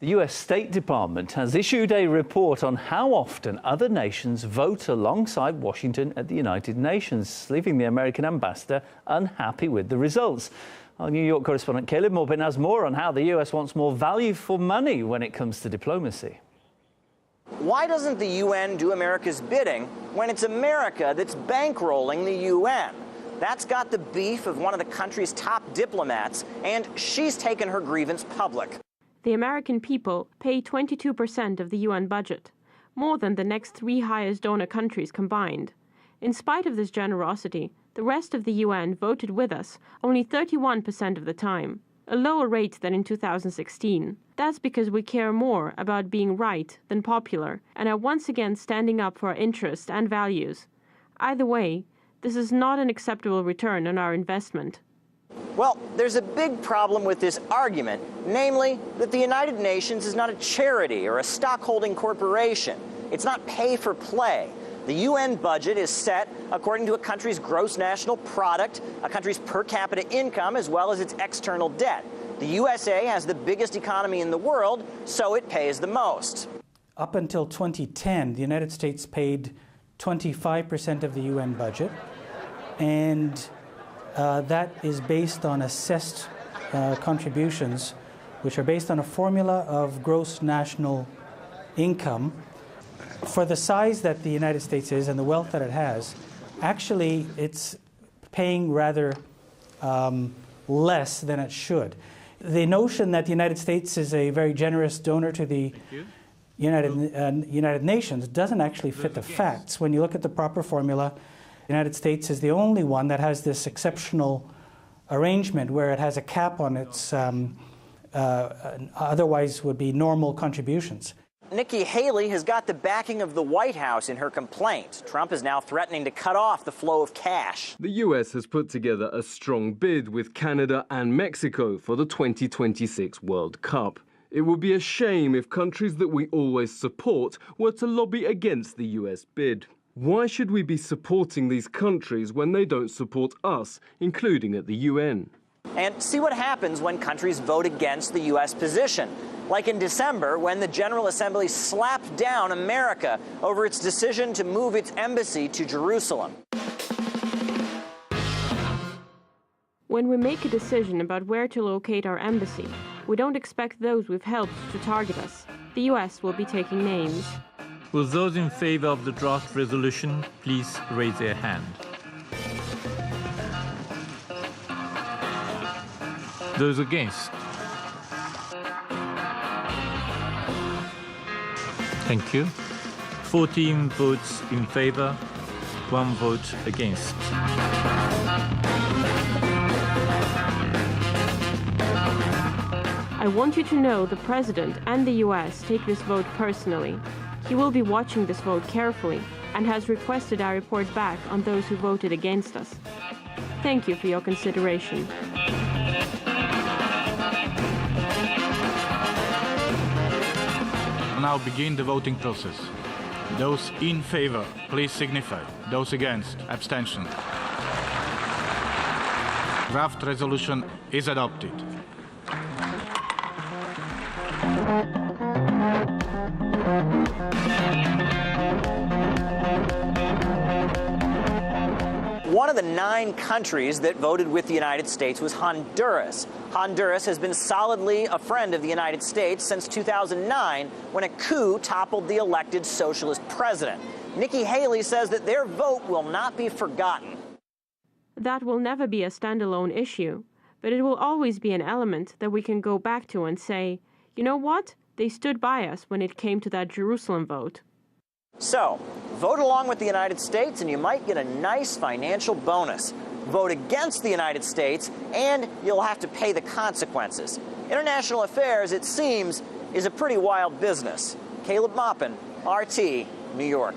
The US State Department has issued a report on how often other nations vote alongside Washington at the United Nations, leaving the American ambassador unhappy with the results. Our New York correspondent Caleb Morpin has more on how the US wants more value for money when it comes to diplomacy. Why doesn't the UN do America's bidding when it's America that's bankrolling the UN? That's got the beef of one of the country's top diplomats, and she's taken her grievance public. The American people pay 22% of the UN budget, more than the next three highest donor countries combined. In spite of this generosity, the rest of the UN voted with us only 31% of the time, a lower rate than in 2016. That's because we care more about being right than popular and are once again standing up for our interests and values. Either way, this is not an acceptable return on our investment. Well, there's a big problem with this argument, namely that the United Nations is not a charity or a stockholding corporation. It's not pay for play. The UN budget is set according to a country's gross national product, a country's per capita income, as well as its external debt. The USA has the biggest economy in the world, so it pays the most. Up until 2010, the United States paid 25% of the UN budget, and that is based on assessed contributions, which are based on a formula of gross national income. For the size that the United States is and the wealth that it has, actually it's paying rather less than it should. The notion that the United States is a very generous donor to the United Nations doesn't actually fit the facts. When you look at the proper formula, the United States is the only one that has this exceptional arrangement where it has a cap on its otherwise would be normal contributions. Nikki Haley has got the backing of the White House in her complaint. Trump is now threatening to cut off the flow of cash. The US has put together a strong bid with Canada and Mexico for the 2026 World Cup. It would be a shame if countries that we always support were to lobby against the US bid. Why should we be supporting these countries when they don't support us, including at the UN? And see what happens when countries vote against the U.S. position. Like in December, when the General Assembly slapped down America over its decision to move its embassy to Jerusalem. When we make a decision about where to locate our embassy, we don't expect those we've helped to target us. The U.S. will be taking names. Will those in favor of the draft resolution please raise their hand? Those against? Thank you. 14 votes in favor, 1 vote against. I want you to know the President and the U.S. take this vote personally. He will be watching this vote carefully and has requested I report back on those who voted against us. Thank you for your consideration. Now begin the voting process. Those in favor, please signify. Those against, abstention. Draft resolution is adopted. One of the 9 countries that voted with the United States was Honduras. Honduras has been solidly a friend of the United States since 2009, when a coup toppled the elected socialist president. Nikki Haley says that their vote will not be forgotten. That will never be a standalone issue, but it will always be an element that we can go back to and say, you know what? They stood by us when it came to that Jerusalem vote. So, vote along with the United States and you might get a nice financial bonus. Vote against the United States and you'll have to pay the consequences. International affairs, it seems, is a pretty wild business. Caleb Morpin, RT, New York.